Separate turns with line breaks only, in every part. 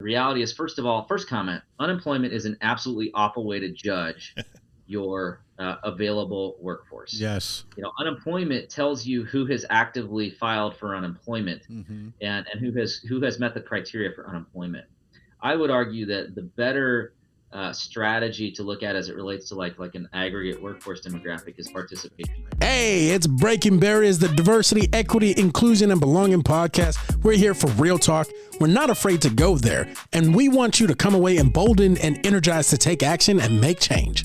reality is, first of all, first comment, unemployment is an absolutely awful way to judge your available workforce.
Yes.
Unemployment tells you who has actively filed for unemployment
Hmm.
and who has met the criteria for unemployment. I would argue that the better strategy to look at as it relates to like an aggregate workforce demographic is participation rate.
Hey, it's Breaking Barriers, the diversity, equity, inclusion, and belonging podcast. We're here for real talk. We're not afraid to go there, and we want you to come away emboldened and energized to take action and make change.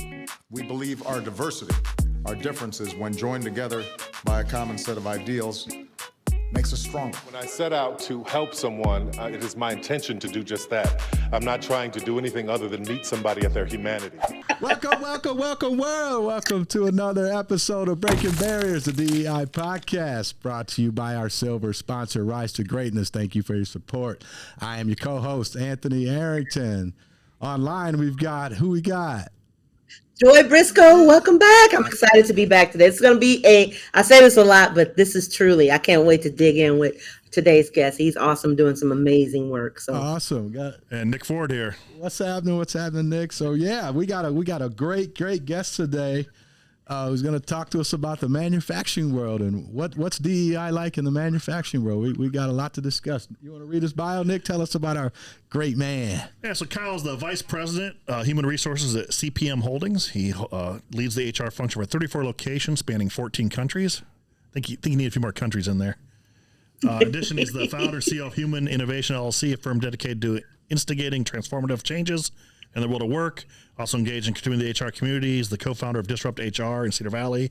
We believe our diversity, our differences, when joined together by a common set of ideals, makes us stronger.
When I set out to help someone, it is my intention to do just that. I'm not trying to do anything other than meet somebody at their humanity.
Welcome world. Welcome to another episode of Breaking Barriers, the DEI podcast, brought to you by our silver sponsor, Rise to Greatness. Thank you for your support. I am your co-host, Anthony Arrington. Online, we've got, who we got?
Joy Briscoe, welcome back. I'm excited to be back today. It's going to be I say this a lot, but this is truly, I can't wait to dig in with today's guest. He's awesome, doing some amazing work. So
awesome.
And Nick Ford here.
What's happening, Nick? So yeah, we got a great guest today who's going to talk to us about the manufacturing world and what's DEI like in the manufacturing world. We got a lot to discuss. You want to read his bio, Nick? Tell us about our great man.
Yeah, so Kyle's the vice president, human resources at CPM Holdings. He leads the HR function for 34 locations spanning 14 countries. I think you need a few more countries in there. In addition, he's the founder, CEO of Human Innovation LLC, a firm dedicated to instigating transformative changes in the world of work. Also engaged in contributing to the HR community. He's the co-founder of Disrupt HR in Cedar Valley,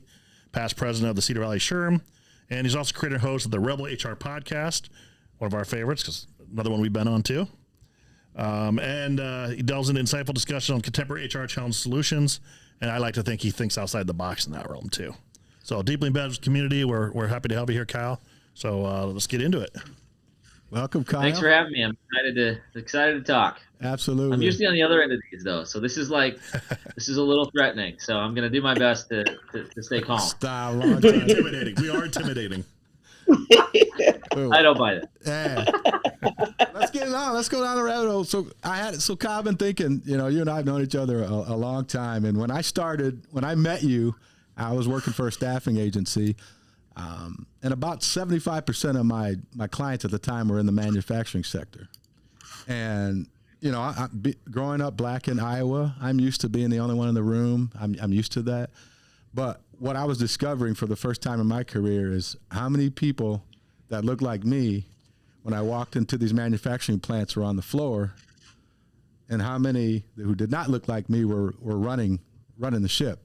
past president of the Cedar Valley SHRM, and he's also creator and host of the Rebel HR podcast, one of our favorites, because another one we've been on too. He delves into insightful discussion on contemporary HR challenge solutions, and I like to think he thinks outside the box in that realm too. So deeply embedded with the community. We're happy to help you here, Kyle. So let's get into it.
Welcome, Kyle.
Thanks for having me. I'm excited to talk.
Absolutely.
I'm usually on the other end of these though, so this is a little threatening. So I'm going to do my best to stay calm.
Style,
intimidating. We are intimidating.
I don't buy that.
Yeah. Let's get it on. Let's go down the rabbit hole. So Kyle, I've been thinking, you and I have known each other a long time, and when I met you, I was working for a staffing agency. And about 75% of my clients at the time were in the manufacturing sector. And, growing up black in Iowa, I'm used to being the only one in the room. I'm used to that. But what I was discovering for the first time in my career is how many people that looked like me when I walked into these manufacturing plants were on the floor, and how many who did not look like me were running the ship.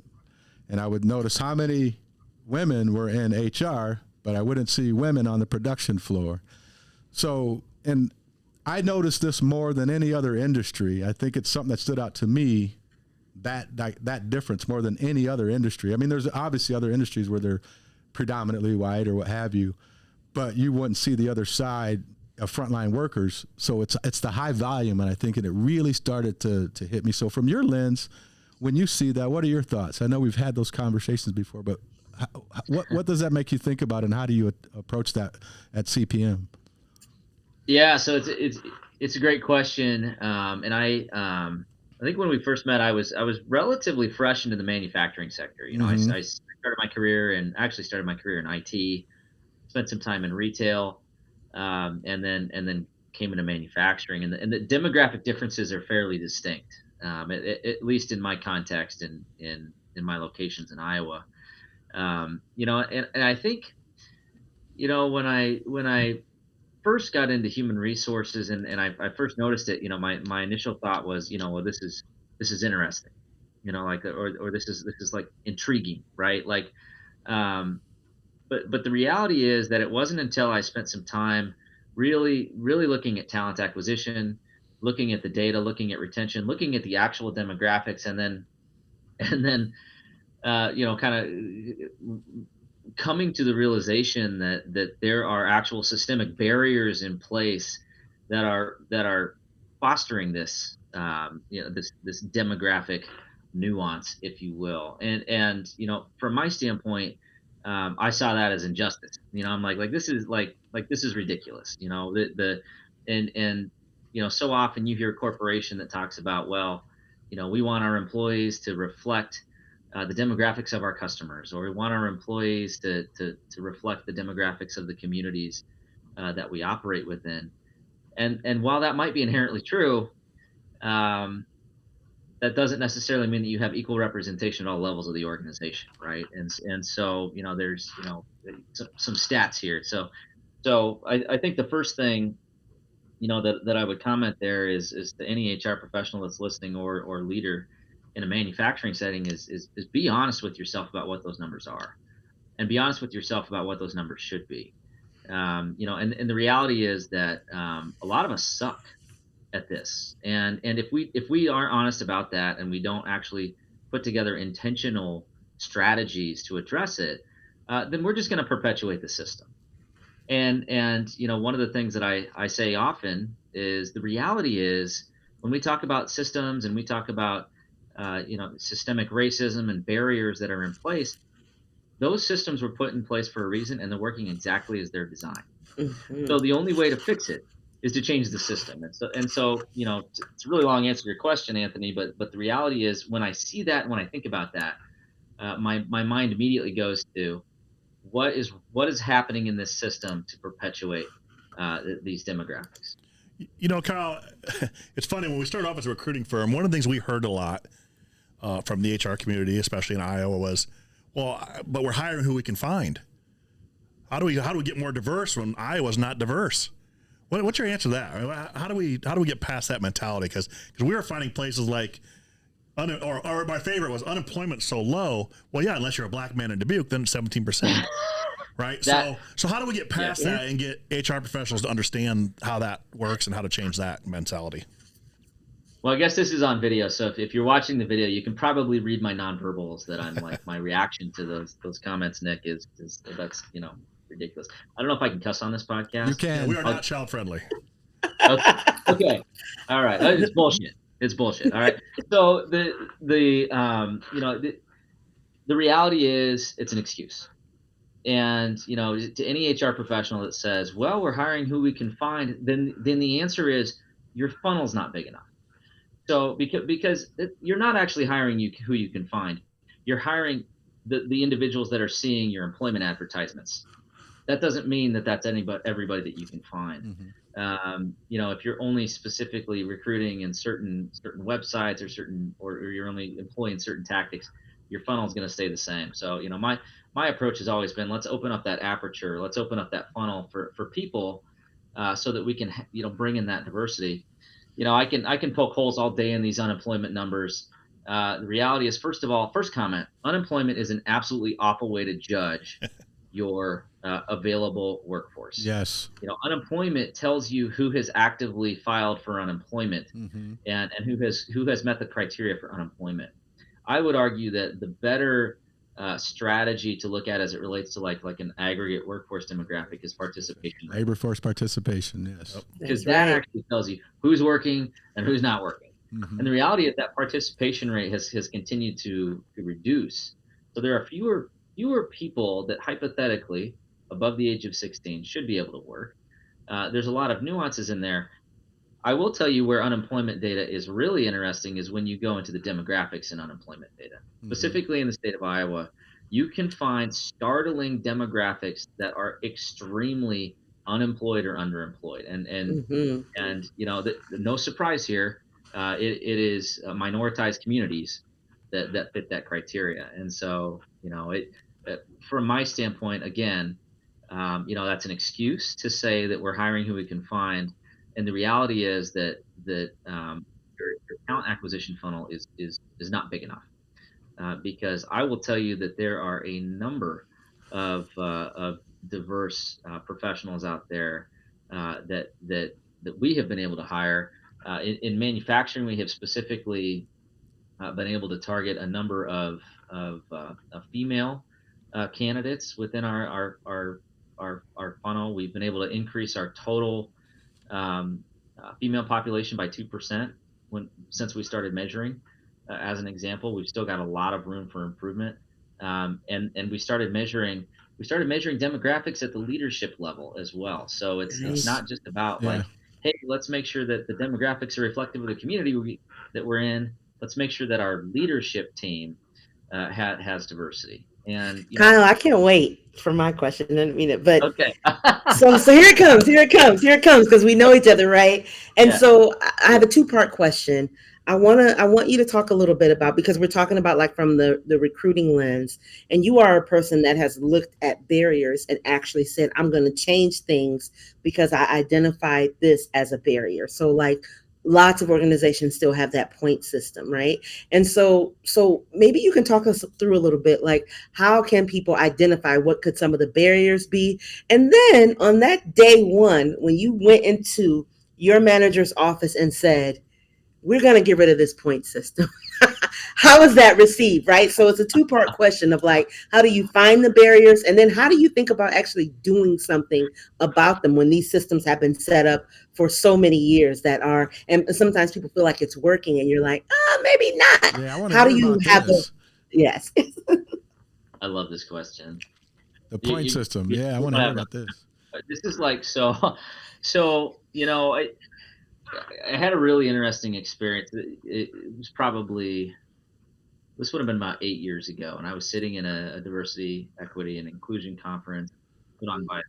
And I would notice how many women were in HR, but I wouldn't see women on the production floor. So, and I noticed this more than any other industry. I think it's something that stood out to me, that difference more than any other industry. I mean, there's obviously other industries where they're predominantly white or what have you, but you wouldn't see the other side of frontline workers. So it's the high volume, and I think it really started to hit me. So from your lens, when you see that, what are your thoughts? I know we've had those conversations before, but what does that make you think about, and how do you approach that at CPM?
Yeah, so it's a great question, and I think when we first met, I was relatively fresh into the manufacturing sector.
Mm-hmm.
I started my career in IT, spent some time in retail, and then came into manufacturing, and the demographic differences are fairly distinct, at least in my context and in my locations in Iowa. And I think, when I first got into human resources and I first noticed it, my initial thought was, well, this is interesting, or this is like intriguing, right? Like, but the reality is that it wasn't until I spent some time really looking at talent acquisition, looking at the data, looking at retention, looking at the actual demographics, and then kind of coming to the realization that there are actual systemic barriers in place that are fostering this this demographic nuance, if you will. And from my standpoint, I saw that as injustice. I'm like this is ridiculous. And so often you hear a corporation that talks about, well, we want our employees to reflect the demographics of our customers, or we want our employees to reflect the demographics of the communities that we operate within. And while that might be inherently true, um, that doesn't necessarily mean that you have equal representation at all levels of the organization, right? And so there's some stats here. So I think the first thing that I would comment there is to any HR professional that's listening, or leader in a manufacturing setting, is be honest with yourself about what those numbers are, and be honest with yourself about what those numbers should be. And the reality is that a lot of us suck at this, and if we aren't honest about that, and we don't actually put together intentional strategies to address it, then we're just going to perpetuate the system. And one of the things that I say often is, the reality is, when we talk about systems and we talk about systemic racism and barriers that are in place, those systems were put in place for a reason, and they're working exactly as they're designed. So the only way to fix it is to change the system. And so it's a really long answer to your question, Anthony, but the reality is, when I see that, when I think about that, my mind immediately goes to, what is happening in this system to perpetuate these demographics.
Kyle, it's funny, when we started off as a recruiting firm, one of the things we heard a lot from the HR community, especially in Iowa, was, well, but we're hiring who we can find. How do we get more diverse when Iowa's not diverse? What's your answer to that? How do we get past that mentality? Because we were finding places like, or my favorite was, unemployment so low. Well, yeah, unless you're a black man in Dubuque, then it's 17%. Right. So how do we get past that and get HR professionals to understand how that works and how to change that mentality?
Well, I guess this is on video, so if you're watching the video, you can probably read my nonverbals, that I'm like, my reaction to those comments, Nick, is that's ridiculous. I don't know if I can cuss on this podcast.
You can.
Yeah, we are not child friendly.
Okay. All right. It's bullshit. It's bullshit. All right. So the reality is, it's an excuse. And to any HR professional that says, well, we're hiring who we can find, then the answer is, your funnel's not big enough. So because you're not actually hiring who you can find, you're hiring the individuals that are seeing your employment advertisements. That doesn't mean that that's everybody that you can find. If you're only specifically recruiting in certain websites, or you're only employing certain tactics, your funnel is going to stay the same. So my approach has always been, let's open up that aperture, let's open up that funnel for people, so that we can bring in that diversity. I can poke holes all day in these unemployment numbers. The reality is, first comment, unemployment is an absolutely awful way to judge your available workforce.
Yes.
Unemployment tells you who has actively filed for unemployment, and who has met the criteria for unemployment. I would argue that the better strategy to look at as it relates to like an aggregate workforce demographic is participation rate.
Labor force participation, yes.
Because that actually tells you who's working and who's not working. And the reality is that participation rate has continued to reduce. So there are fewer people that hypothetically, above the age of 16, should be able to work. There's a lot of nuances in there. I will tell you where unemployment data is really interesting is when you go into the demographics in unemployment data. Specifically in the state of Iowa, you can find startling demographics that are extremely unemployed or underemployed. And no surprise here, it is minoritized communities that fit that criteria. And so, from my standpoint, again, that's an excuse to say that we're hiring who we can find. And the reality is that your talent acquisition funnel is not big enough, because I will tell you that there are a number of diverse professionals out there that we have been able to hire. In manufacturing, we have specifically been able to target a number of female candidates within our funnel. We've been able to increase our total female population by 2% since we started measuring. As an example, we've still got a lot of room for improvement, and we started measuring demographics at the leadership level as well. So it's not just about like hey, let's make sure that the demographics are reflective of the community that we're in. Let's make sure that our leadership team has diversity. And
Kyle, I can't wait for my question. I didn't mean it, but
okay,
so here it comes, here it comes, because we know each other, right? And
yeah,
so I have a two-part question. I want you to talk a little bit about, because we're talking about like from the recruiting lens, and you are a person that has looked at barriers and actually said, I'm going to change things because I identified this as a barrier. So like lots of organizations still have that point system, right? And so maybe you can talk us through a little bit, like how can people identify what could some of the barriers be? And then on that day one, when you went into your manager's office and said, we're going to get rid of this point system. How is that received, right? So it's a two-part question of like, how do you find the barriers? And then how do you think about actually doing something about them when these systems have been set up for so many years that are, and sometimes people feel like it's working and you're like, maybe not.
Yeah, I want to
How do
hear
you
about
have the,
this.
yes.
I love this question.
The point system. Yeah, I
You
want to
don't
hear
have
about this.
this is like so I had a really interesting experience. It was probably this would have been about 8 years ago, and I was sitting in a diversity, equity, and inclusion conference put on by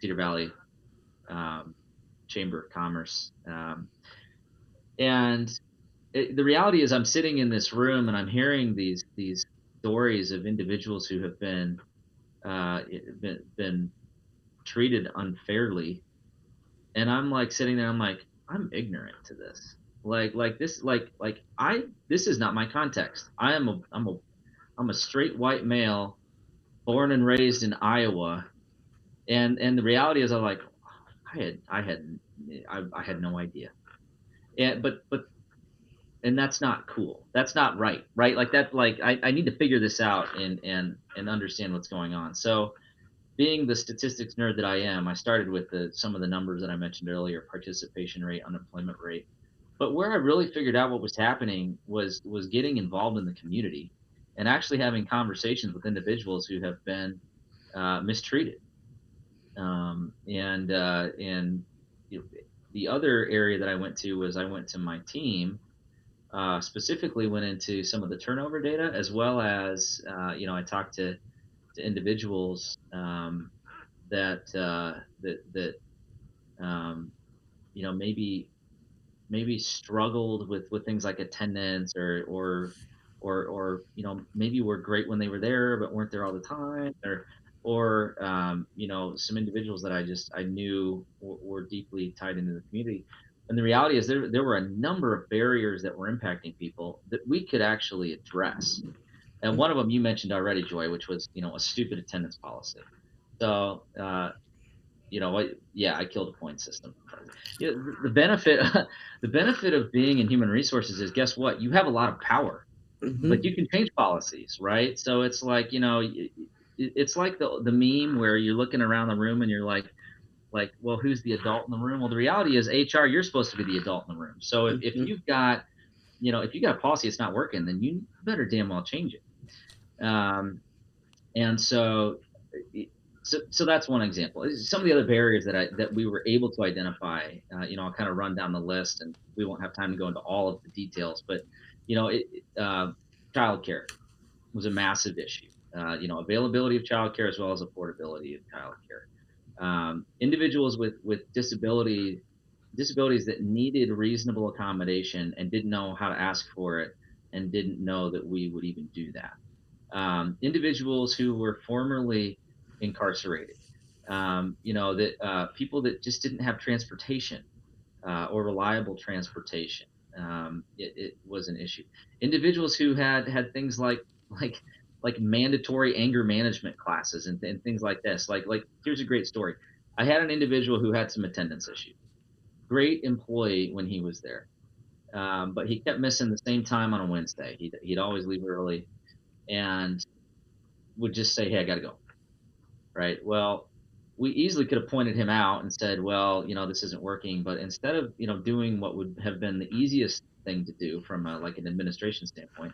Cedar Valley um, Chamber of Commerce, and the reality is, I'm sitting in this room and I'm hearing these stories of individuals who have been treated unfairly, and I'm like sitting there, I'm like, I'm ignorant to this. This is not my context. I'm a straight white male born and raised in Iowa, and the reality is, I'm like, I had no idea. And but and that's not cool. That's not right, right? Like that. Like I need to figure this out and understand what's going on. So being the statistics nerd that I am, I started with some of the numbers that I mentioned earlier: participation rate, unemployment rate. But where I really figured out what was happening was getting involved in the community and actually having conversations with individuals who have been mistreated. And you know, the other area that I went to was I went to my team, specifically went into some of the turnover data, as well as I talked to individuals that um, maybe struggled with things like attendance or maybe were great when they were there but weren't there all the time, or some individuals that I knew were deeply tied into the community. And the reality is there were a number of barriers that were impacting people that we could actually address. And one of them you mentioned already, Joy, which was a stupid attendance policy. So yeah, I killed a point system. The benefit the benefit of being in human resources is, guess what? You have a lot of power. Like,
Hmm.
you can change policies, right? So it's like, it's like the meme where you're looking around the room and you're like, well, who's the adult in the room? Well, the reality is, HR, you're supposed to be the adult in the room. So if
Hmm.
you've got if you got a policy that's not working, then you better damn well change it. And so that's one example. Some of the other barriers that we were able to identify, I'll kind of run down the list, and we won't have time to go into all of the details. But childcare was a massive issue. Availability of childcare as well as affordability of childcare. Individuals with disabilities that needed reasonable accommodation and didn't know how to ask for it, and didn't know that we would even do that. Individuals who were formerly incarcerated, that people that just didn't have transportation, or reliable transportation. It was an issue. Individuals who had things like like mandatory anger management classes and things like this. Like here's a great story. I had an individual who had some attendance issues. Great employee when he was there, but he kept missing the same time on a Wednesday. He'd always leave early and would just say, "Hey, I got to go." Right. Well, we easily could have pointed him out and said, "Well, this isn't working." But instead of doing what would have been the easiest thing to do from like an administration standpoint,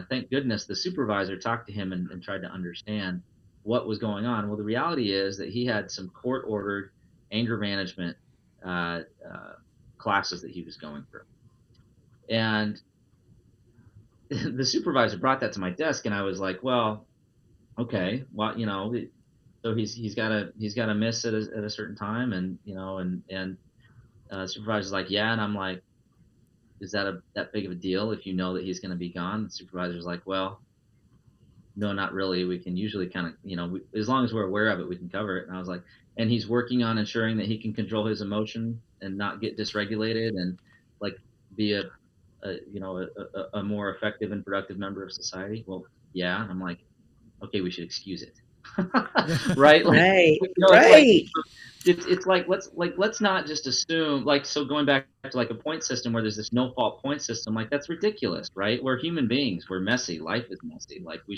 thank goodness the supervisor talked to him and tried to understand what was going on. Well, the reality is that he had some court ordered anger management classes that he was going through. And the supervisor brought that to my desk, and I was like, well, okay, well, so he's got to miss at a certain time, and supervisor's like, yeah, and I'm like, is that big of a deal if you know that he's going to be gone? The supervisor's like, well, no, not really. We can usually kind of, as long as we're aware of it, we can cover it. And I was like, and he's working on ensuring that he can control his emotion and not get dysregulated and like be a more effective and productive member of society. Well, yeah. And I'm like, okay, we should excuse it. Right. Like,
Right.
Right. It's like let's not just assume, like, so going back to like a point system where there's this no fault point system, like that's ridiculous, right? We're human beings, we're messy, life is messy. Like we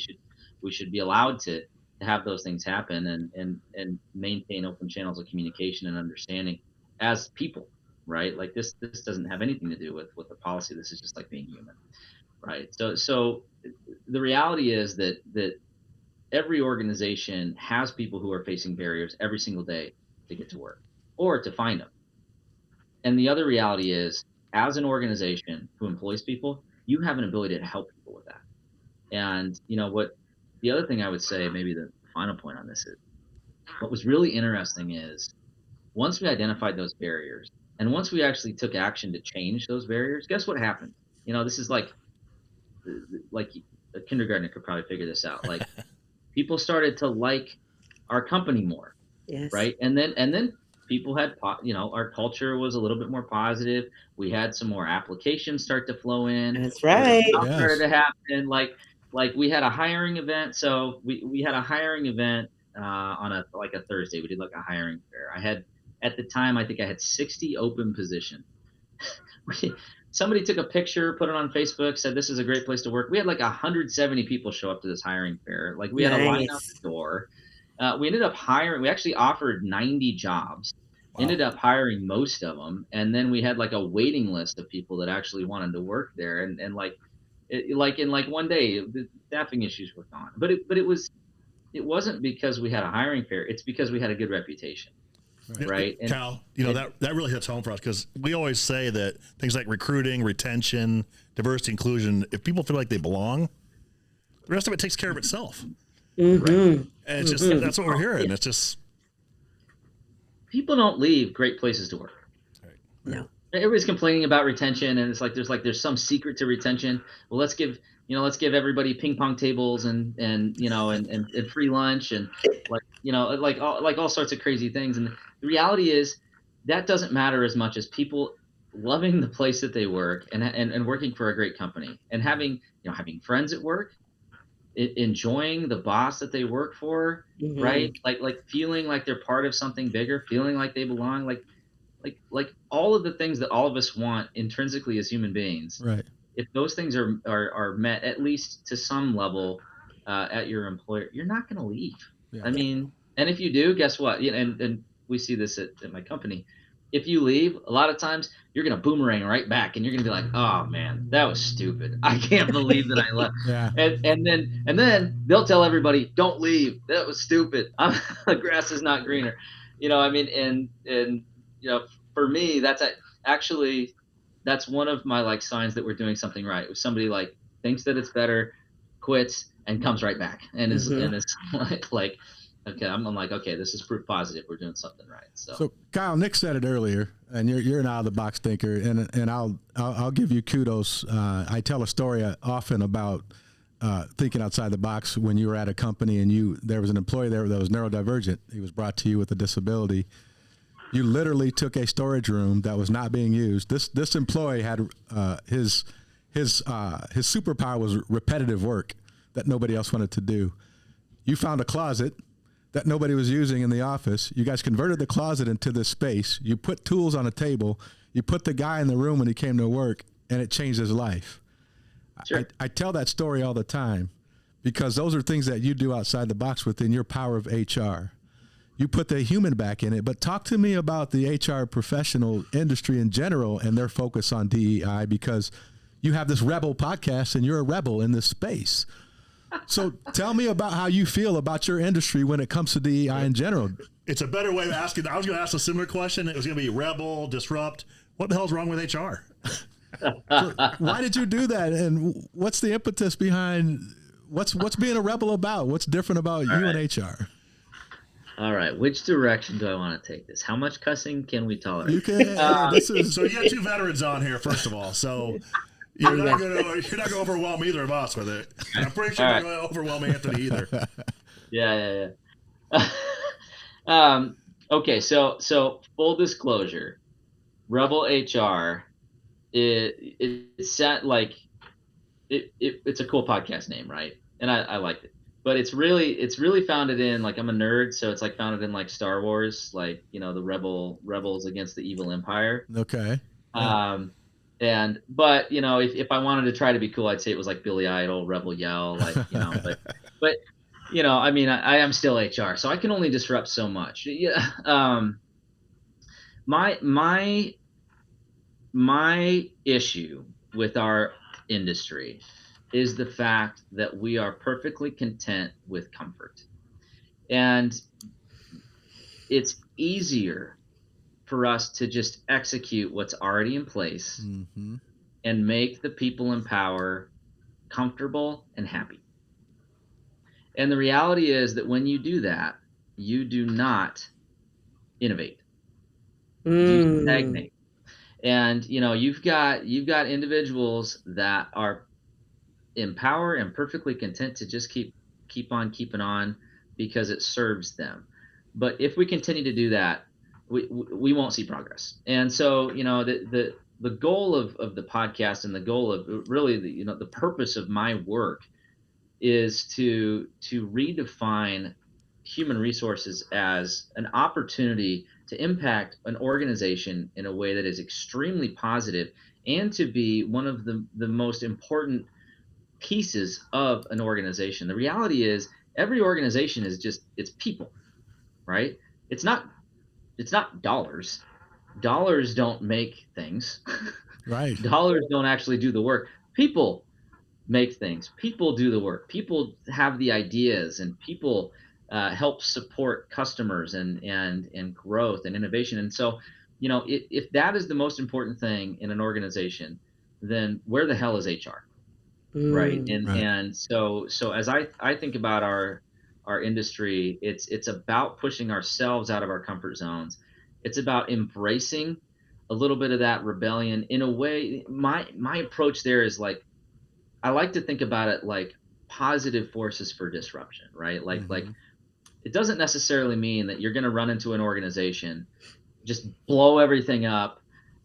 should be allowed to have those things happen and maintain open channels of communication and understanding as people, right? Like this doesn't have anything to do with the policy. This is just like being human, right? So the reality is that every organization has people who are facing barriers every single day to get to work or to find them. And the other reality is, as an organization who employs people, you have an ability to help people with that. And what the other thing I would say, maybe the final point on this is, what was really interesting is once we identified those barriers and once we actually took action to change those barriers, guess what happened? This is like a kindergartner could probably figure this out. Like people started to like our company more.
Yes.
Right. And then people had, our culture was a little bit more positive. We had some more applications start to flow in.
That's right.
Started to happen. Like we had a hiring event. So we had a hiring event on a Thursday. We did like a hiring fair. At the time, I think I had 60 open positions. Somebody took a picture, put it on Facebook, said this is a great place to work. We had like 170 people show up to this hiring fair. Like we had a line out the door. We ended up hiring. We actually offered 90 jobs. Wow. Ended up hiring most of them, and then we had like a waiting list of people that actually wanted to work there. And in one day, the staffing issues were gone. But it wasn't because we had a hiring fair. It's because we had a good reputation. Right.
And Cal, that really hits home for us because we always say that things like recruiting, retention, diversity, inclusion, if people feel like they belong, the rest of it takes care of itself.
Mm-hmm.
Right? And it's just, that's what we're hearing. It's just.
People don't leave great places to work.
Right.
No.
Everybody's complaining about retention, and it's like there's some secret to retention. Well, let's give everybody ping pong tables and free lunch and all sorts of crazy things. And the reality is that doesn't matter as much as people loving the place that they work and working for a great company and having friends at work, enjoying the boss that they work for, mm-hmm. right? Like feeling like they're part of something bigger, feeling like they belong, like all of the things that all of us want intrinsically as human beings.
Right.
If those things are met at least to some level at your employer, you're not going to leave. Yeah. I mean, and if you do, guess what? And we see this at my company. If you leave, a lot of times you're going to boomerang right back, and you're going to be like, "Oh man, that was stupid. I can't believe that I left."
Yeah.
And then they'll tell everybody, "Don't leave. That was stupid. The grass is not greener." I mean, and for me, that's actually. That's one of my signs that we're doing something right. If somebody thinks that it's better, quits, and comes right back, and is mm-hmm. and is like, okay, I'm like, okay, this is proof positive. We're doing something right. So
Kyle, Nick said it earlier, and you're an out of the box thinker, and I'll give you kudos. I tell a story often about thinking outside the box when you were at a company and there was an employee there that was neurodivergent. He was brought to you with a disability. You literally took a storage room that was not being used. This employee had his superpower was repetitive work that nobody else wanted to do. You found a closet that nobody was using in the office. You guys converted the closet into this space. You put tools on a table. You put the guy in the room when he came to work, and it changed his life. Sure. I tell that story all the time because those are things that you do outside the box within your power of HR. You put the human back in it, but talk to me about the HR professional industry in general and their focus on DEI, because you have this Rebel podcast and you're a rebel in this space. So tell me about how you feel about your industry when it comes to DEI in general.
It's a better way of asking. I was going to ask a similar question. It was going to be rebel, disrupt. What the hell's wrong with HR?
So why did you do that? And what's the impetus behind what's being a rebel about? What's different about you and HR?
All right, which direction do I want to take this? How much cussing can we tolerate?
You can.
So you got two veterans on here, first of all. So you're not going to overwhelm either of us with it. I'm pretty sure you're not going to overwhelm Anthony either.
Yeah. Okay, so full disclosure, Rebel HR, it's set like it's a cool podcast name, right? And I liked it, but it's really founded in, like, I'm a nerd, so it's like founded in like Star Wars, like, you know, the rebels against the evil empire.
Okay.
But you know, if I wanted to try to be cool, I'd say it was like Billy Idol, Rebel Yell, like, you know, but you know, I mean, I am still HR, so I can only disrupt so much. Yeah. My issue with our industry is the fact that we are perfectly content with comfort. And it's easier for us to just execute what's already in place and make the people in power comfortable and happy. And the reality is that when you do that, you do not innovate. You stagnate. And you know, you've got individuals that are in power and perfectly content to just keep on keeping on because it serves them. But if we continue to do that, we won't see progress. And so, you know, the goal of the podcast and the goal of really the purpose of my work is to redefine human resources as an opportunity to impact an organization in a way that is extremely positive, and to be one of the most important pieces of an organization. The reality is every organization is it's people, right? It's not dollars. Dollars don't make things.
Right.
Dollars don't actually do the work. People make things. People do the work. People have the ideas, and people help support customers and growth and innovation. And so, you know, if that is the most important thing in an organization, then where the hell is HR? Right. And so as I think about our industry, it's about pushing ourselves out of our comfort zones. It's about embracing a little bit of that rebellion. In a way, my approach there is like, I like to think about it like positive forces for disruption, right? Like it doesn't necessarily mean that you're going to run into an organization, just blow everything up,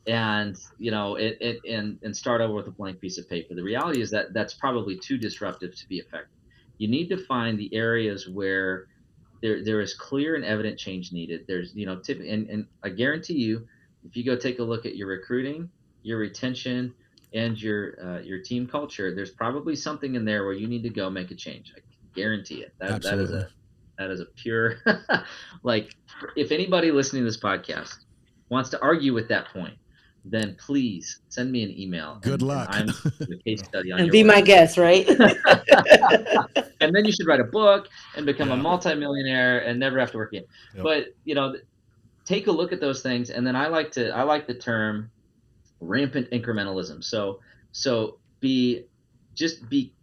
and you know and start over with a blank piece of paper. The reality is that that's probably too disruptive to be effective. You need to find the areas where there is clear and evident change needed. There's, you know, and I guarantee you, if you go take a look at your recruiting, your retention, and your team culture, there's probably something in there where you need to go make a change. I guarantee it. That is a pure like, if anybody listening to this podcast wants to argue with that point, then please send me an email.
Good luck.
And I'm the case study on
And
your
be my guest, right?
And then you should write a book and become a multimillionaire and never have to work again.
Yep.
But you know, take a look at those things. And then I like the term rampant incrementalism. So be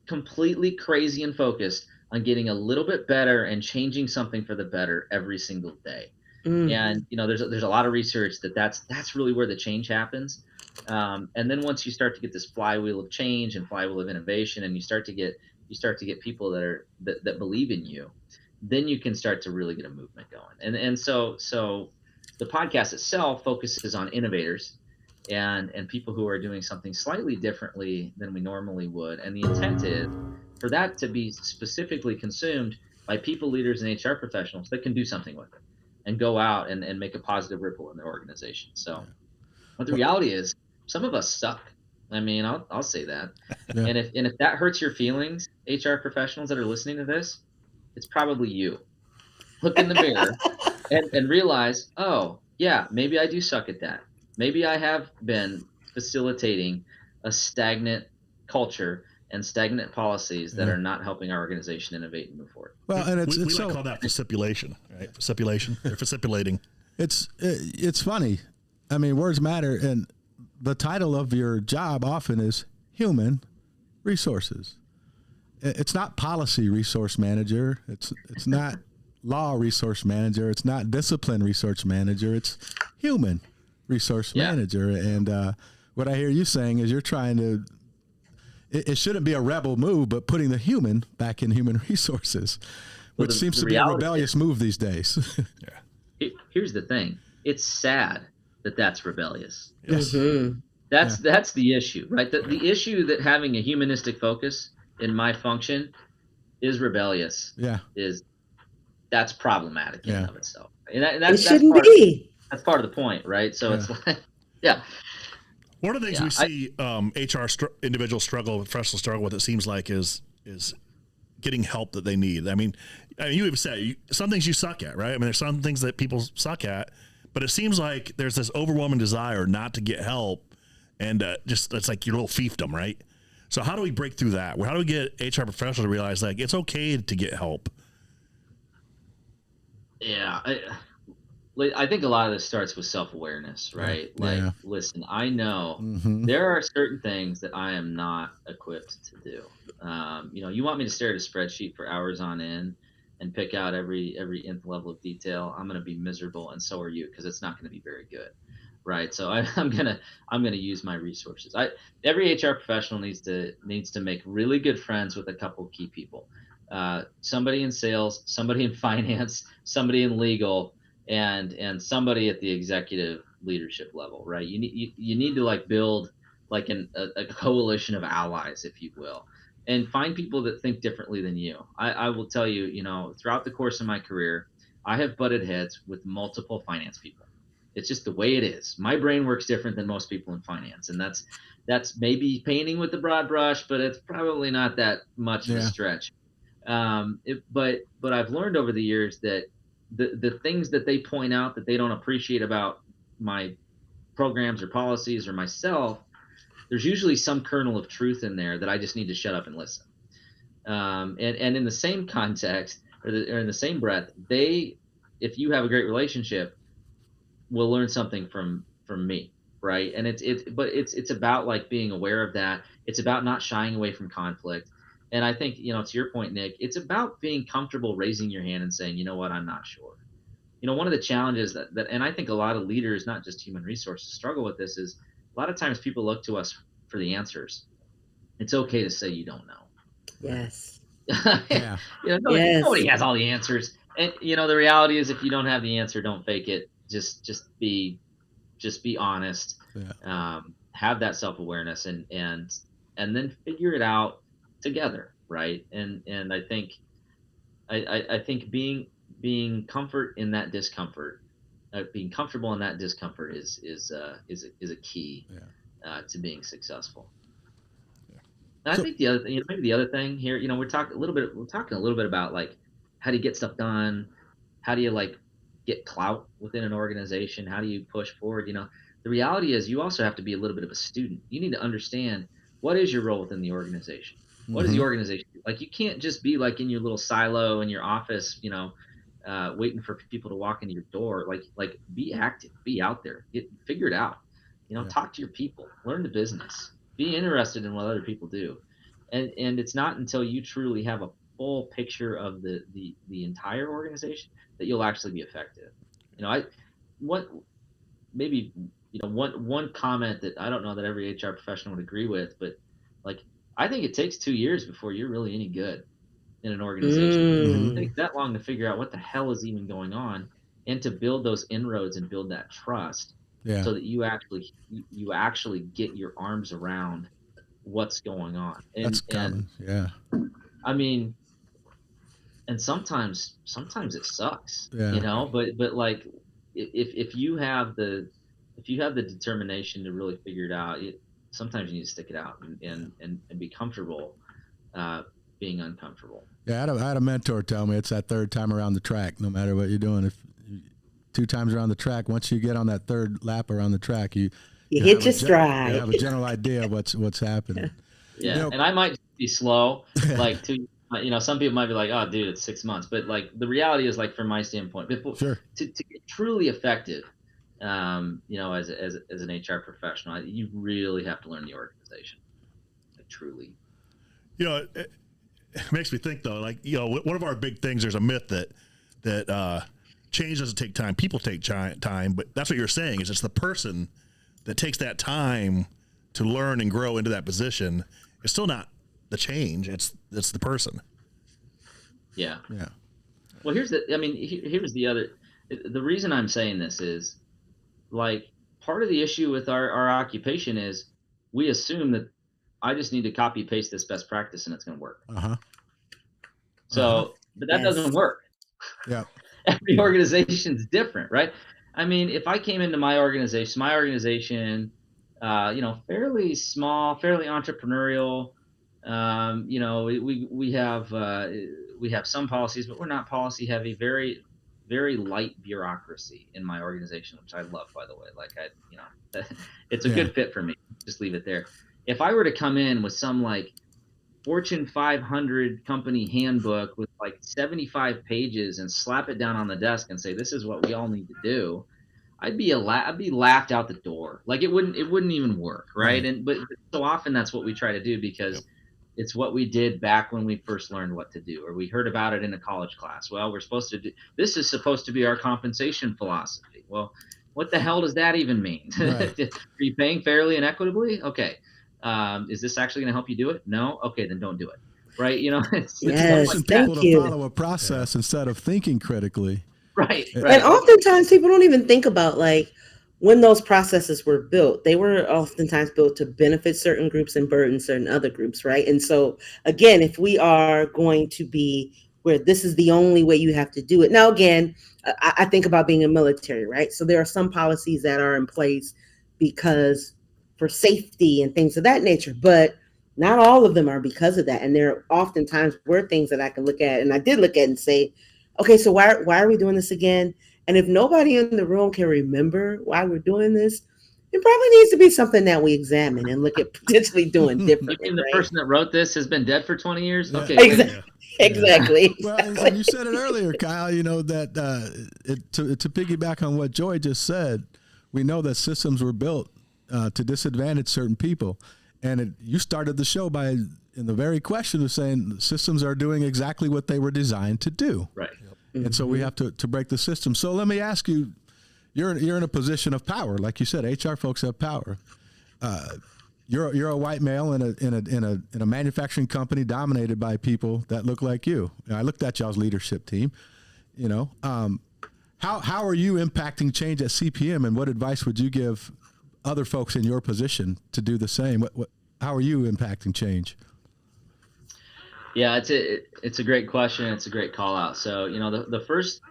completely crazy and focused on getting a little bit better and changing something for the better every single day. And you know, there's a lot of research that's really where the change happens. And then once you start to get this flywheel of change and flywheel of innovation, and you start to get people that believe in you, then you can start to really get a movement going. And so the podcast itself focuses on innovators and people who are doing something slightly differently than we normally would. And the intent is for that to be specifically consumed by people, leaders, and HR professionals that can do something with it and go out and make a positive ripple in their organization. So, but the reality is, some of us suck. I mean, I'll say that. Yeah. And if that hurts your feelings, HR professionals that are listening to this, it's probably you. Look in the mirror and realize, oh yeah, maybe I do suck at that. Maybe I have been facilitating a stagnant culture and stagnant policies that are not helping our organization innovate and move forward.
Well, and
we
it's
like call that facipulation, right? Facipulation. They're facipulating.
It's funny. I mean, words matter, and the title of your job often is human resources. It's not policy resource manager. It's not law resource manager. It's not discipline resource manager. It's human resource manager. And what I hear you saying is you're trying to. It shouldn't be a rebel move, but putting the human back in human resources, which seems to be a rebellious move these days.
Here's the thing. It's sad that that's rebellious.
Yes.
Mm-hmm.
That's the issue, right? The issue that having a humanistic focus in my function is rebellious.
Yeah.
That's problematic in and of itself. And
It
that's
shouldn't
part
be.
that's part of the point, right? So it's like,
One of the things we see HR individuals professionals struggle with, it seems like, is getting help that they need. I mean, you have said some things you suck at, right? I mean, there's some things that people suck at, but it seems like there's this overwhelming desire not to get help, and just it's like your little fiefdom, right? So how do we break through that? How do we get HR professionals to realize like it's okay to get help?
Yeah, I think a lot of this starts with self-awareness, right? Listen, I know there are certain things that I am not equipped to do. You want me to stare at a spreadsheet for hours on end and pick out every nth level of detail. I'm going to be miserable, and so are you, because it's not going to be very good, right? So I'm gonna use my resources. Every HR professional needs to make really good friends with a couple of key people. Somebody in sales, somebody in finance, somebody in legal, and somebody at the executive leadership level, right? You need to like build like a coalition of allies, if you will, and find people that think differently than you. I will tell you, throughout the course of my career, I have butted heads with multiple finance people. It's just the way it is. My brain works different than most people in finance, and that's maybe painting with the broad brush, but it's probably not that much of a stretch. But I've learned over the years that the things that they point out that they don't appreciate about my programs or policies or myself, there's usually some kernel of truth in there that I just need to shut up and listen. And in the same context or in the same breath, if you have a great relationship, will learn something from me, right? And it's about like being aware of that. It's about not shying away from conflict. And I think, to your point, Nick, it's about being comfortable raising your hand and saying, you know what, I'm not sure. One of the challenges that and I think a lot of leaders, not just human resources, struggle with this is a lot of times people look to us for the answers. It's okay to say you don't know.
Yes.
Nobody has all the answers. And, the reality is if you don't have the answer, don't fake it. Just be honest. Yeah. Have that self-awareness and then figure it out together, right? And I think being comfort in that discomfort, being comfortable in that discomfort is a key to being successful. Yeah. And I think the other thing, maybe the other thing here, we're talking a little bit about like how do you get stuff done, how do you like get clout within an organization, how do you push forward? The reality is you also have to be a little bit of a student. You need to understand what is your role within the organization. What is the organization do? Like you can't just be like in your little silo in your office, waiting for people to walk into your door. Like be active, be out there, figure it out. Talk to your people, learn the business, be interested in what other people do, and it's not until you truly have a full picture of the entire organization that you'll actually be effective. One comment that I don't know that every HR professional would agree with, but like I think it takes 2 years before you're really any good in an organization. It takes that long to figure out what the hell is even going on and to build those inroads and build that trust so that you actually get your arms around what's going on.
That's common. Yeah.
I mean, and sometimes it sucks, but like if you have the determination to really figure it out, sometimes you need to stick it out and be comfortable being uncomfortable.
Yeah, I had a mentor tell me it's that third time around the track, no matter what you're doing. If 2 times around the track, once you get on that third lap around the track, you
hit your stride.
You have a general idea of what's happening.
Yeah, and I might just be slow, like some people might be like, "Oh, dude, it's 6 months," but like the reality is, like from my standpoint,
Sure.
to get truly effective, as an HR professional, you really have to learn the organization, like truly.
It makes me think though, like one of our big things. There's a myth that change doesn't take time. People take time, but that's what you're saying is it's the person that takes that time to learn and grow into that position. It's still not the change. It's the person.
Yeah.
Yeah.
Well, here's the reason I'm saying this is, like, part of the issue with our occupation is we assume that I just need to copy paste this best practice and it's going to work. So, but that doesn't work.
Yeah.
Every organization's different, right? I mean, if I came into my organization, fairly small, fairly entrepreneurial. We have some policies, but we're not policy heavy. Very, very light bureaucracy in my organization, which I love, by the way. It's a good fit for me. Just leave it there. If I were to come in with some like Fortune 500 company handbook with like 75 pages and slap it down on the desk and say, "This is what we all need to do," I'd be laughed out the door. Like it wouldn't even work, right? But so often that's what we try to do because it's what we did back when we first learned what to do, or we heard about it in a college class. Well, this is supposed to be our compensation philosophy. Well, what the hell does that even mean? Right. Are you paying fairly and equitably? Okay. Is this actually going to help you do it? No. Okay, then don't do it. Right?
It's forcing people to follow a process instead of thinking critically.
Right.
And oftentimes people don't even think about like when those processes were built, they were oftentimes built to benefit certain groups and burden certain other groups, right? And so again, if we are going to be where this is the only way you have to do it. Now, again, I think about being a military, right? So there are some policies that are in place because for safety and things of that nature, but not all of them are because of that. And there oftentimes were things that I can look at, and I did look at and say, okay, so why are we doing this again? And if nobody in the room can remember why we're doing this, it probably needs to be something that we examine and look at potentially doing differently.
The person that wrote this has been dead for 20 years?
Yeah.
Okay.
Exactly.
Well, and you said it earlier, Kyle, that to piggyback on what Joy just said, we know that systems were built to disadvantage certain people. And you started the show by, in the very question of saying systems are doing exactly what they were designed to do.
Right.
And so we have to break the system. So let me ask you, you're in a position of power. Like you said, HR folks have power. You're a white male in a manufacturing company dominated by people that look like you. I looked at y'all's leadership team. How are you impacting change at CPM, and what advice would you give other folks in your position to do the same? How are you impacting change?
Yeah, it's a great question. It's a great call out. So, the first,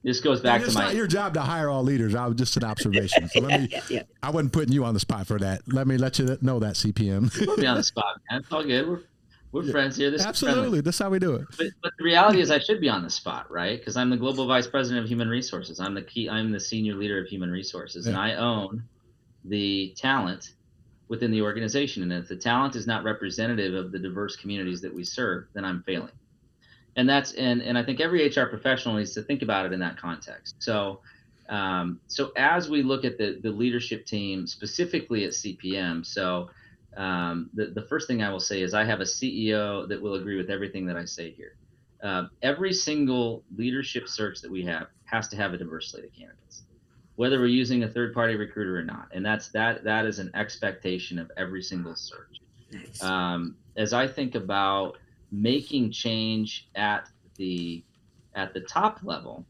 this goes back to
it's not your job to hire all leaders. I was just an observation. So I wasn't putting you on the spot for that. Let me let you know that, CPM.
Put me on the spot, man. It's all good. We're friends here.
Absolutely. That's how we do it.
But the reality is I should be on the spot, right? Because I'm the global vice president of human resources. I'm the senior leader of human resources, and I own the talent within the organization. And if the talent is not representative of the diverse communities that we serve, then I'm failing. And I think every HR professional needs to think about it in that context. So as we look at the leadership team specifically at CPM, the first thing I will say is I have a CEO that will agree with everything that I say here. Every single leadership search that we have has to have a diverse slate of candidates, whether we're using a third-party recruiter or not. And that is an expectation of every single search. Nice. As I think about making change at the top level,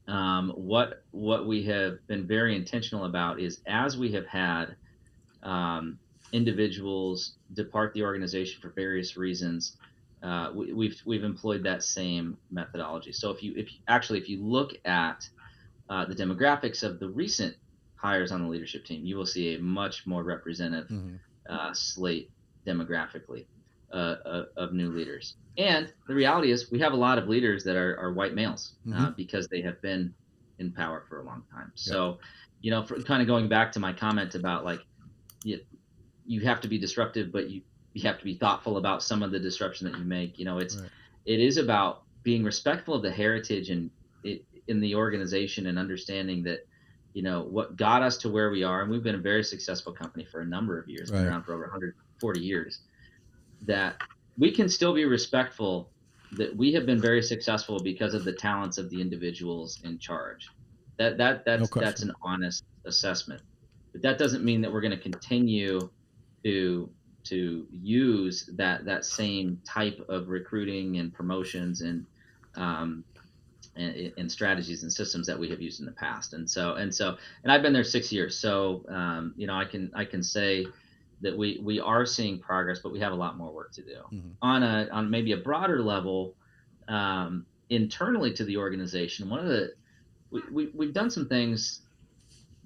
what we have been very intentional about is, as we have had individuals depart the organization for various reasons, we've employed that same methodology. So if you look at the demographics of the recent hires on the leadership team, you will see a much more representative slate demographically of new leaders. And the reality is we have a lot of leaders that are white males because they have been in power for a long time. So, for kind of going back to my comment about like, you have to be disruptive, but you have to be thoughtful about some of the disruption that you make.
Right.
It is about being respectful of the heritage and in the organization, and understanding that, what got us to where we are, and we've been a very successful company for a number of years, been
Right.
around for over 140 years, that we can still be respectful that we have been very successful because of the talents of the individuals in charge.
No
That's
question.
an honest assessment. But that doesn't mean that we're going to continue to use that same type of recruiting and promotions um, and strategies and systems that we have used in the past. And I've been there 6 years. So, I can say that we are seeing progress, but we have a lot more work to do on maybe a broader level, internally to the organization. We've done some things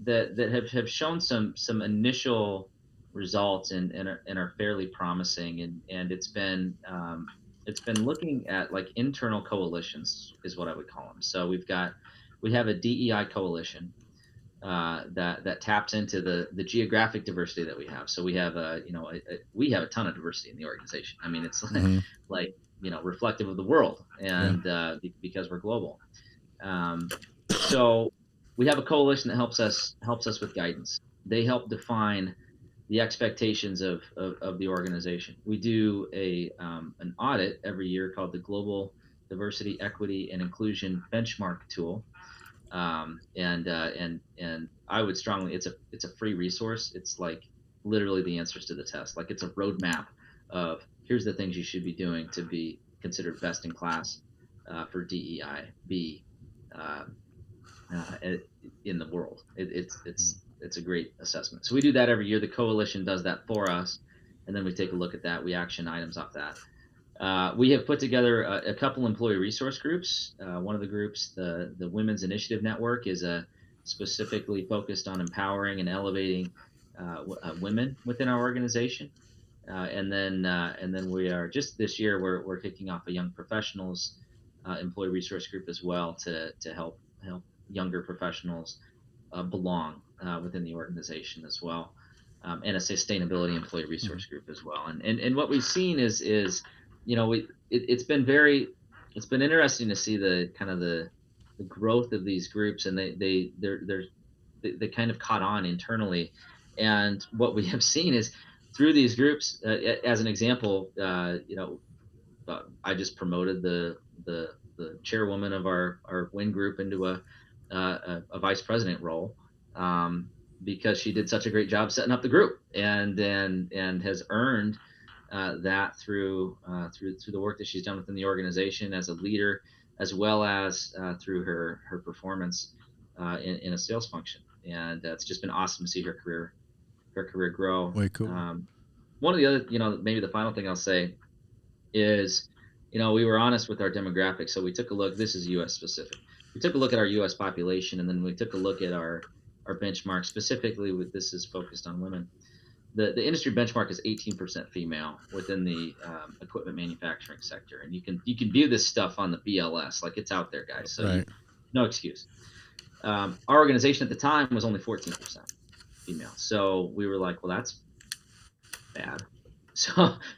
that have shown some initial results and are fairly promising, and it's been looking at like internal coalitions is what I would call them. So we have a DEI coalition that taps into the geographic diversity that we have. So we have we have a ton of diversity in the organization. I mean, it's
Mm-hmm.
like reflective of the world,
Yeah.
and because we're global. So we have a coalition that helps us with guidance. They help define the expectations of the organization. We do an audit every year called the Global Diversity, Equity, and Inclusion Benchmark Tool. And I would strongly, it's a free resource. It's like literally the answers to the test. Like, it's a roadmap of here's the things you should be doing to be considered best in class for DEI B uh, in the world. It's a great assessment. So we do that every year. The coalition does that for us, and then we take a look at that. We action items off that. We have put together a couple employee resource groups. One of the groups, the Women's Initiative Network, is specifically focused on empowering and elevating women within our organization. And then we are just this year we're kicking off a young professionals employee resource group as well to help younger professionals belong within the organization as well, and a sustainability employee resource group as well. And what we've seen is it's been interesting to see the kind of the growth of these groups, and they kind of caught on internally. And what we have seen is through these groups, as an example, I just promoted the chairwoman of our WIN group into a vice president role, because she did such a great job setting up the group, and has earned that through the work that she's done within the organization as a leader, as well as through her performance in a sales function. And it's just been awesome to see her career grow.
Way cool.
One of the other, maybe the final thing I'll say is, we were honest with our demographics. So we took a look. This is U.S. specific. We took a look at our U.S. population, and then we took a look at our benchmark. Specifically, this is focused on women. The industry benchmark is 18% female within the equipment manufacturing sector, and you can view this stuff on the BLS, like it's out there, guys. So
Right.
no excuse. Our organization at the time was only 14% female, so we were like, well, that's bad.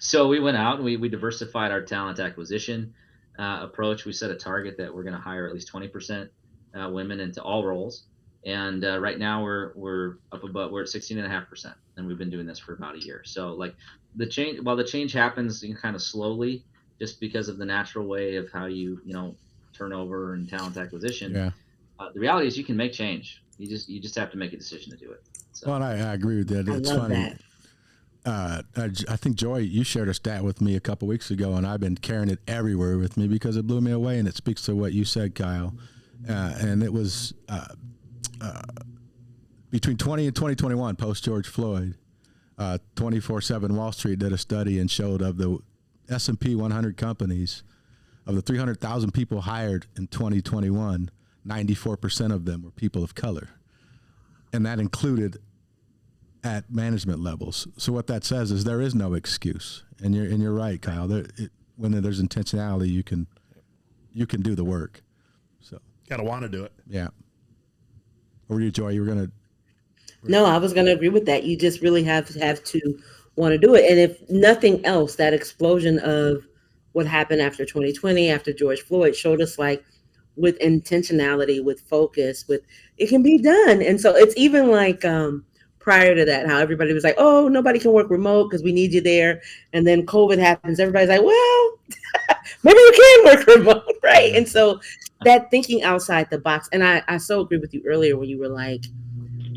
So we went out and we diversified our talent acquisition approach. We set a target that we're going to hire at least 20% women into all roles. And right now we're up above, we're at 16.5%, and we've been doing this for about a year. So like while the change happens kind of slowly, just because of the natural way of how you turnover and talent acquisition.
Yeah.
The reality is you can make change. You just have to make a decision to do it. So.
Well, I agree with that. It's funny. I think Joy, you shared a stat with me a couple weeks ago, and I've been carrying it everywhere with me because it blew me away, and it speaks to what you said, Kyle. And it was between 20 and 2021, post George Floyd, 24/7 Wall Street did a study and showed of the S&P 100 companies, of the 300,000 people hired in 2021, 94% of them were people of color, and that included at management levels. So what that says is there is no excuse, and you're right, Kyle. When there's intentionality, you can do the work. So
Gotta want to do it.
yeah. Or you, Joy? You were gonna.
No, I was going to agree with that. You just really have to want to do it. And if nothing else, that explosion of what happened after 2020, after George Floyd, showed us like with intentionality, with focus, with it can be done. And so it's even like prior to that, how everybody was like, oh, nobody can work remote because we need you there. And then COVID happens. Everybody's like, well, maybe you can work remote, right? And so that thinking outside the box. And I so agree with you earlier when you were like,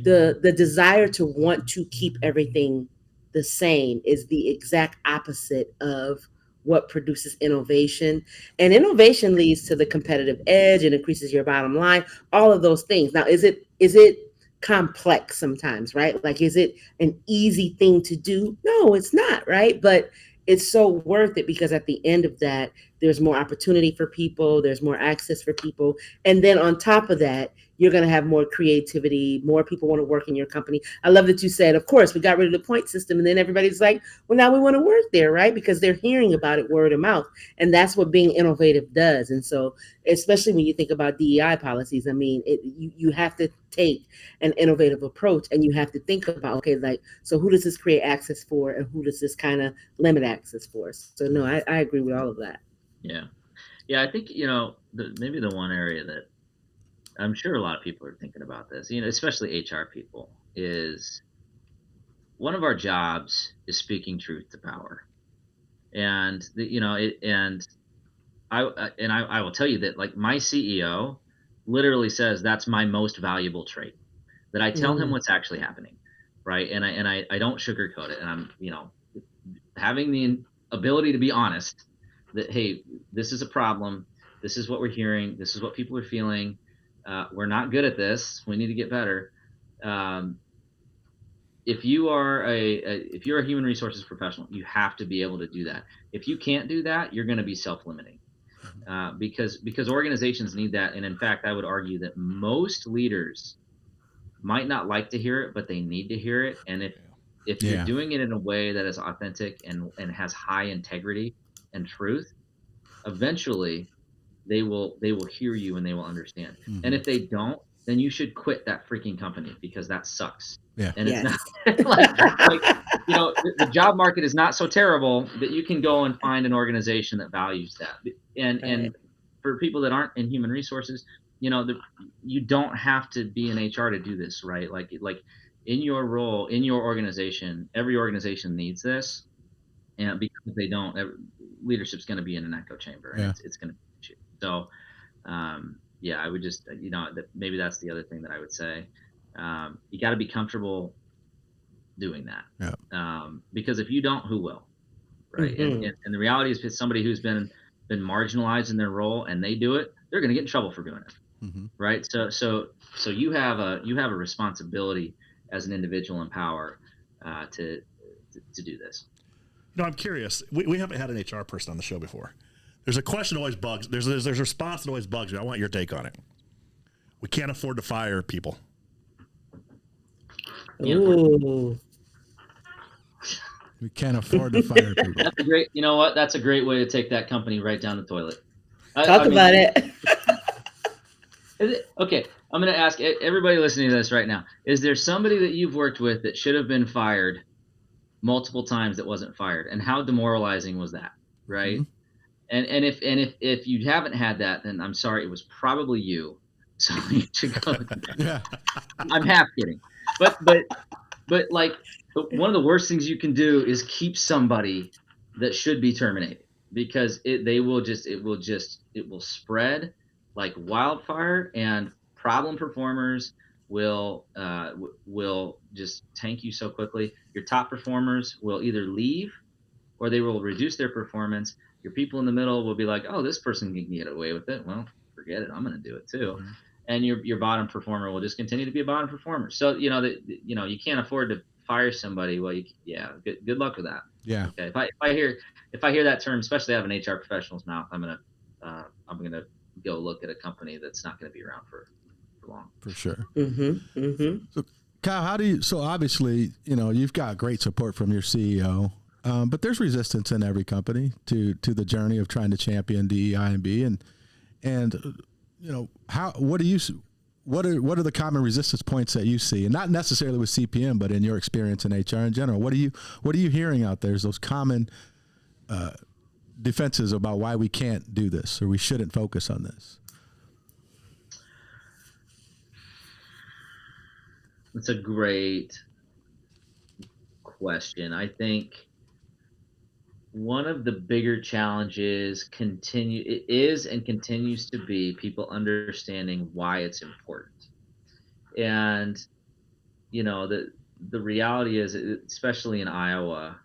the desire to want to keep everything the same is the exact opposite of what produces innovation. And innovation leads to the competitive edge and increases your bottom line, all of those things. Now, is it complex sometimes, right? Like, is it an easy thing to do? No, it's not, right? But it's so worth it because at the end of that, there's more opportunity for people, there's more access for people. And then on top of that, you're going to have more creativity, more people want to work in your company. I love that you said, of course, we got rid of the point system. And then everybody's like, well, now we want to work there, right? Because they're hearing about it word of mouth. And that's what being innovative does. And so, especially when you think about DEI policies, I mean, you have to take an innovative approach and you have to think about, okay, like, so who does this create access for and who does this kind of limit access for? So no, I agree with all of that.
Yeah. Yeah. I think, maybe the one area that I'm sure a lot of people are thinking about this, especially HR people, is one of our jobs is speaking truth to power. And, I will tell you that, like, my CEO literally says that's my most valuable trait, that I tell him what's actually happening. Right. And I don't sugarcoat it. And I'm, having the ability to be honest that, hey, this is a problem. This is what we're hearing. This is what people are feeling. We're not good at this. We need to get better. If you are if you're a human resources professional, you have to be able to do that. If you can't do that, you're going to be self-limiting, because organizations need that. And in fact, I would argue that most leaders might not like to hear it, but they need to hear it. And if you're doing it in a way that is authentic and has high integrity and truth, eventually they will hear you and they will understand. And if they don't, then you should quit that freaking company, because that sucks. And it's not like the job market is not so terrible that you can go and find an organization that values that. And for people that aren't in human resources, you don't have to be in HR to do this, right? Like in your role, in your organization, every organization needs this. And because they don't, leadership's going to be in an echo chamber, and it's going to be an issue. So, I would just, maybe that's the other thing that I would say. You got to be comfortable doing that. Because if you don't, who will? Right. And the reality is, if somebody who's been marginalized in their role and they do it, they're going to get in trouble for doing it. Right. So you have a responsibility as an individual in power to do this.
I'm curious. We haven't had an HR person on the show before. There's a question that always bugs. There's a response that always bugs me. I want your take on it. We can't afford to fire people.
Ooh.
We can't afford to fire people.
That's a great. You know what? That's a great way to take that company right down the toilet.
Talk about it.
Okay, I'm going to ask everybody listening to this right now: is there somebody that you've worked with that should have been fired multiple times that wasn't fired, and how demoralizing was that? Right. And if you haven't had that, then I'm sorry, it was probably you. So you should go. I'm half kidding, but like, one of the worst things you can do is keep somebody that should be terminated, because it will spread like wildfire, and problem performers will just tank you so quickly. Your top performers will either leave or they will reduce their performance. Your people in the middle will be like, oh, this person can get away with it. Well, forget it. I'm going to do it too. And your bottom performer will just continue to be a bottom performer. So, you can't afford to fire somebody. Well, good luck with that.
Yeah.
Okay. If I hear that term, especially out of an HR professional's mouth, I'm going to go look at a company that's not going to be around for long.
For sure. So, Kyle, so obviously, you've got great support from your CEO, but there's resistance in every company to the journey of trying to champion DEI and B, and what do you what are the common resistance points that you see, and not necessarily with CPM, but in your experience in HR in general? What are you hearing out there? Is those common defenses about why we can't do this or we shouldn't focus on this?
That's a great question. I think one of the bigger challenges is and continues to be people understanding why it's important. And the reality is, especially in Iowa,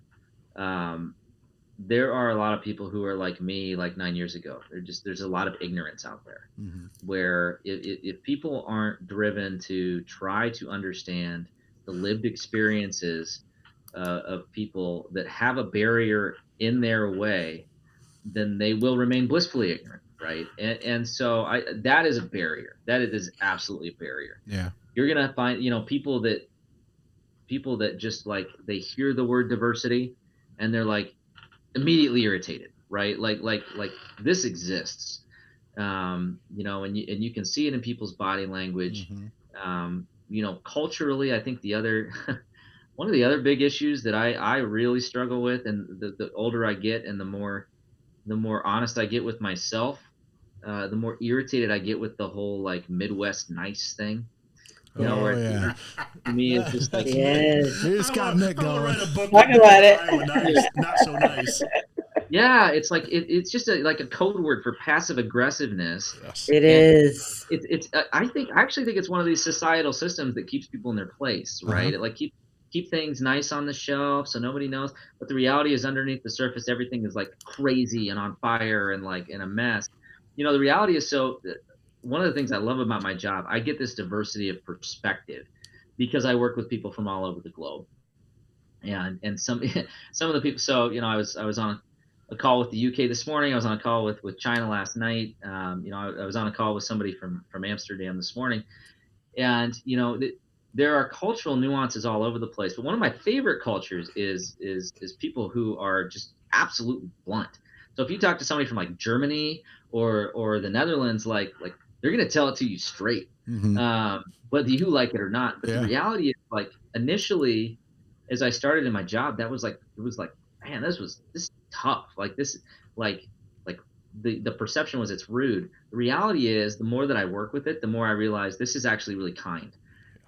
there are a lot of people who are like me, like 9 years ago. There's a lot of ignorance out there, where if people aren't driven to try to understand the lived experiences of people that have a barrier in their way, then they will remain blissfully ignorant, right? And so that is a barrier. That is absolutely a barrier.
Yeah,
you're gonna find people that just like they hear the word diversity and they're like immediately irritated, right? Like this exists, and you can see it in people's body language. Culturally, I think the other one of the other big issues that I really struggle with, and the older I get and the more honest I get with myself, the more irritated I get with the whole like Midwest nice thing. To me, it's just like,
Yes.
Here's Scott Nick going.
Write a book
Talk about it.
Iowa nice, not so nice.
yeah, it's like it's just like a code word for passive aggressiveness.
Yes.
It is.
It's I actually think it's one of these societal systems that keeps people in their place, right? It like keep things nice on the shelf so nobody knows, but the reality is underneath the surface everything is like crazy and on fire and like in a mess. The reality is, so one of the things I love about my job, I get this diversity of perspective because I work with people from all over the globe, and some of the people. So I was on a call with the UK this morning. I was on a call with China last night. I was on a call with somebody from Amsterdam this morning, and there are cultural nuances all over the place. But one of my favorite cultures is people who are just absolutely blunt. So if you talk to somebody from like Germany or the Netherlands, like they're going to tell it to you straight, whether you like it or not. But the reality is, like, initially, as I started in my job, it was like, man, this is tough. Like this, like the perception was it's rude. The reality is, the more that I work with it, the more I realize this is actually really kind,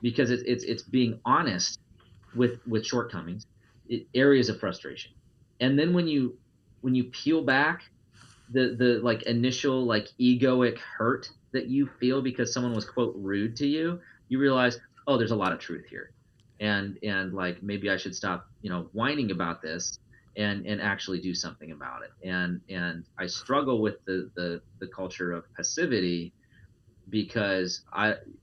because it's being honest with shortcomings, areas of frustration, and then when you peel back the like initial like egoic hurt that you feel because someone was quote rude to you, you realize, oh, there's a lot of truth here, and like maybe I should stop whining about this and actually do something about it. And I struggle with the culture of passivity, because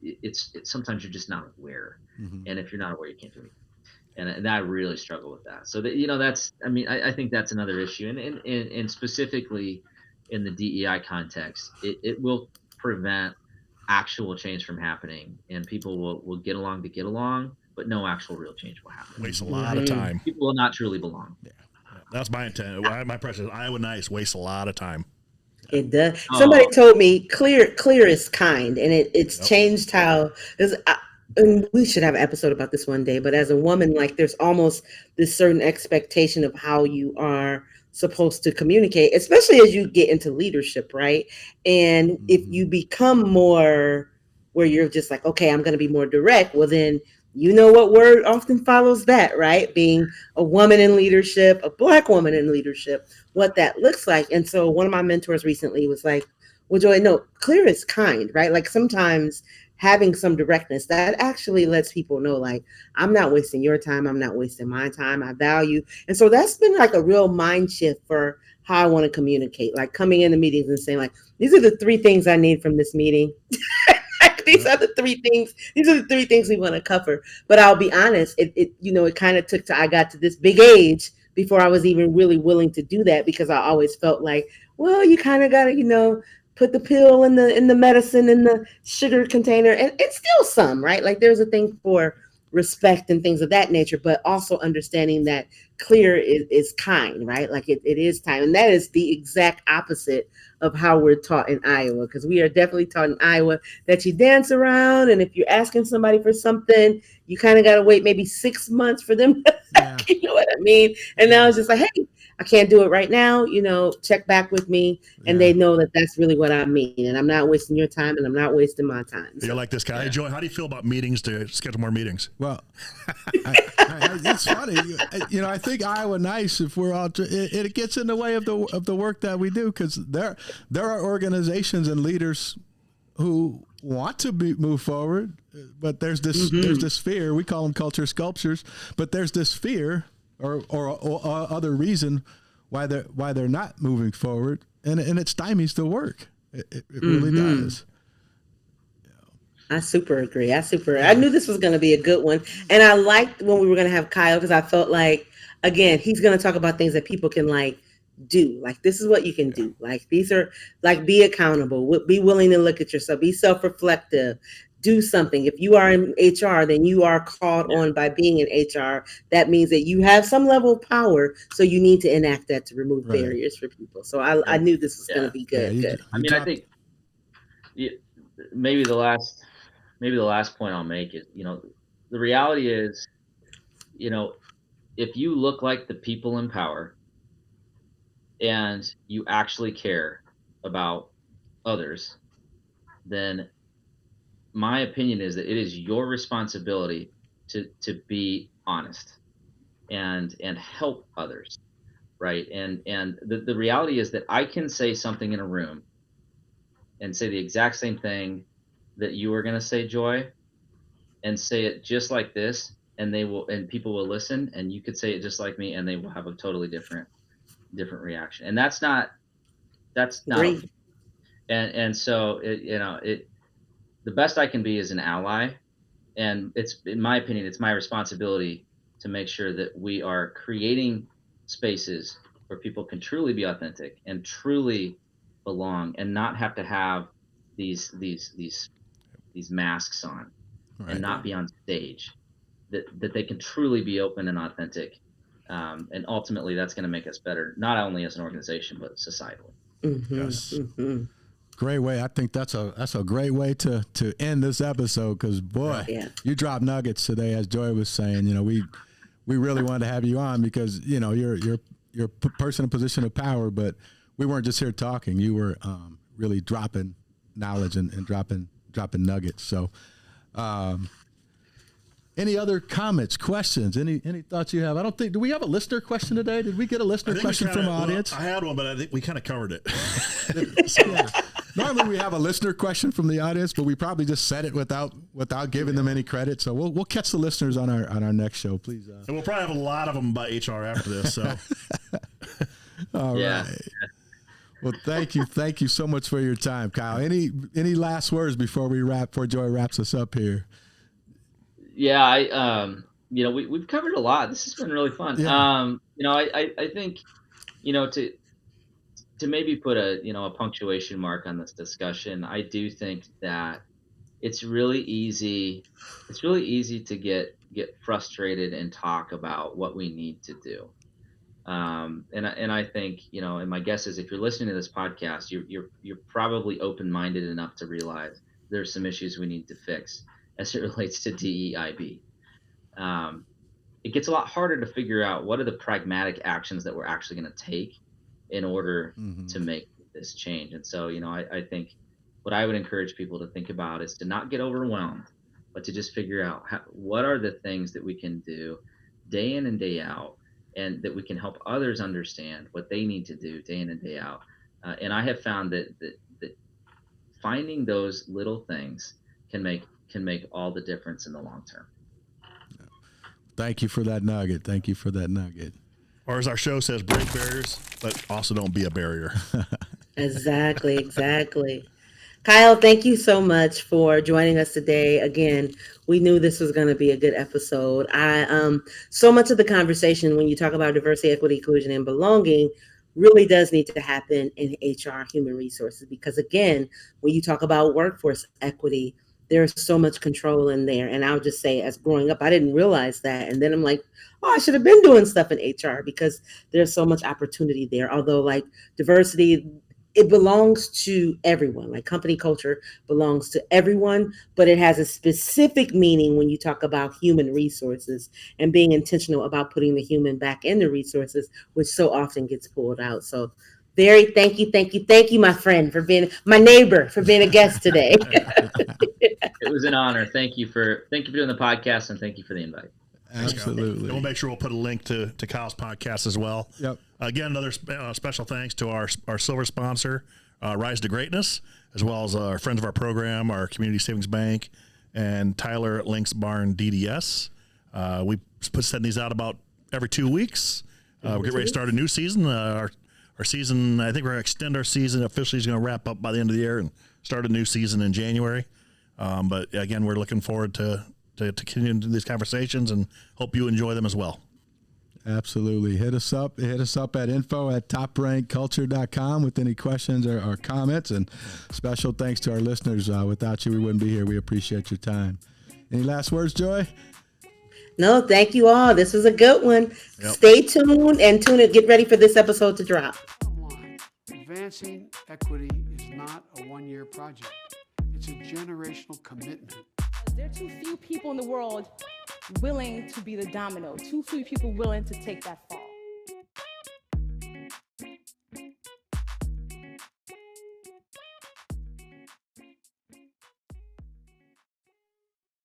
it's sometimes you're just not aware, and if you're not aware, you can't do anything. And I really struggle with that. So that I think that's another issue, and specifically in the DEI context, it will prevent actual change from happening, and people will get along to get along, but no actual real change will happen.
Waste a lot of time.
People will not truly belong.
Yeah. That's my intent. My impression is Iowa nice wastes a lot of time.
It does. Somebody told me clear is kind, and it's changed how. And we should have an episode about this one day. But as a woman, like, there's almost this certain expectation of how you are supposed to communicate, especially as you get into leadership, right? And if you become more where you're just like, okay, I'm going to be more direct, well, then what word often follows that, right? Being a woman in leadership, a Black woman in leadership, what that looks like. And so one of my mentors recently was like, well, Joy, no, clear is kind, right? Like, sometimes having some directness that actually lets people know, like, I'm not wasting your time. I'm not wasting my time. I value. And so that's been like a real mind shift for how I want to communicate, like coming into meetings and saying, like, these are the 3 things I need from this meeting. These are the 3 things we want to cover. But I'll be honest, it kind of took till I got to this big age before I was even really willing to do that, because I always felt like, well, you kind of got to, put the pill in the medicine in the sugar container, and it's still some, right? Like, there's a thing for respect and things of that nature, but also understanding that clear is kind, right? Like it is time. And that is the exact opposite of how we're taught in Iowa, because we are definitely taught in Iowa that you dance around, and if you're asking somebody for something, you kind of got to wait maybe 6 months for them.
Yeah.
You know what I mean? And now it's just like, hey, I can't do it right now. Check back with me. And
Yeah.
they know that that's really what I mean. And I'm not wasting your time, and I'm not wasting my time.
You're like this guy. Hey, Joy, how do you feel about meetings to schedule more meetings?
Well, it's funny. I think Iowa Nice, if we're all, it gets in the way of the work that we do, because there are organizations and leaders who want to move forward, but there's this fear. We call them culture sculptures, but there's this fear or other reason why they're not moving forward, and it stymies the work. It really does.
I super agree. I knew this was going to be a good one. And I liked when we were going to have Kyle, because I felt like, again, he's going to talk about things that people can do. Like, this is what you can do. Like, these are be accountable, be willing to look at yourself, be self-reflective, do something. If you are in HR, then you are called on by being in HR. That means that you have some level of power. So you need to enact that to remove barriers for people. So I knew this was going to be good. Good.
I think maybe the last point I'll make is, the reality is, if you look like the people in power and you actually care about others, then my opinion is that it is your responsibility to be honest and help others, right? And the reality is that I can say something in a room and say the exact same thing that you were going to say, Joy, and say it just like this, and people will listen, and you could say it just like me, and they will have a totally different reaction. And that's not
Great.
okay. And so the best I can be is an ally, and it's, in my opinion, it's my responsibility to make sure that we are creating spaces where people can truly be authentic and truly belong, and not have to have these masks on, and not be on stage, that they can truly be open and authentic, and ultimately that's going to make us better, not only as an organization but societally.
Yes.
Great way. I think that's a great way to end this episode, because boy, you dropped nuggets today. As Joy was saying, we really wanted to have you on because you're a person in a position of power, but we weren't just here talking. You were really dropping knowledge and dropping nuggets. So, any other comments, questions, any thoughts you have? I don't think, do we have a listener question today? Did we get a listener question from the audience?
I had one, but I think we kind of covered it.
Normally we have a listener question from the audience, but we probably just said it without giving them any credit. So we'll catch the listeners on our next show, please.
And we'll probably have a lot of them by HR after this. So,
all right. Well, thank you so much for your time, Kyle. Any last words before Joy wraps us up here?
Yeah, we've covered a lot. This has been really fun.
Yeah.
I think, to maybe put a punctuation mark on this discussion, I do think that it's really easy to get frustrated and talk about what we need to do. And I think, and my guess is, if you're listening to this podcast, you're probably open-minded enough to realize there's some issues we need to fix as it relates to DEIB. It gets a lot harder to figure out what are the pragmatic actions that we're actually going to take in order to make this change. And so, I think what I would encourage people to think about is to not get overwhelmed, but to just figure out what are the things that we can do day in and day out, and that we can help others understand what they need to do day in and day out. And I have found that finding those little things can make all the difference in the long term.
Thank you for that nugget.
or as our show says, break barriers, but also don't be a barrier.
Exactly. Kyle, thank you so much for joining us today. Again, we knew this was going to be a good episode. So much of the conversation when you talk about diversity, equity, inclusion, and belonging really does need to happen in HR, human resources, because again, when you talk about workforce equity, there's so much control in there. And I'll just say, as growing up, I didn't realize that. And then I'm like, oh, I should have been doing stuff in HR because there's so much opportunity there. Although, like, diversity, it belongs to everyone. Like, company culture belongs to everyone, but it has a specific meaning when you talk about human resources and being intentional about putting the human back in the resources, which so often gets pulled out. So, very thank you, my friend, for being my neighbor, for being a guest today.
It was an honor. Thank you for doing the podcast, and thank you for the invite.
Absolutely.
And we'll make sure we'll put a link to Kyle's podcast as well.
Yep.
Again, another special thanks to our silver sponsor, Rise to Greatness, as well as our friends of our program, our Community Savings Bank, and Tyler at Links Barn DDS. We send these out about every 2 weeks. We're getting ready to start a new season. Our season, I think we're going to extend our season. Officially is going to wrap up by the end of the year and start a new season in January. But again, we're looking forward to continue these conversations and hope you enjoy them as well.
Absolutely. Hit us up at info@toprankculture.com with any questions or comments. And special thanks to our listeners. Without you, we wouldn't be here. We appreciate your time. Any last words, Joy?
No, thank you all. This was a good one.
Yep.
Stay tuned and get ready for this episode to drop.
Bottom line, advancing equity is not a one-year project. It's a generational commitment.
There are too few people in the world willing to be the domino, too few people willing to take that fall.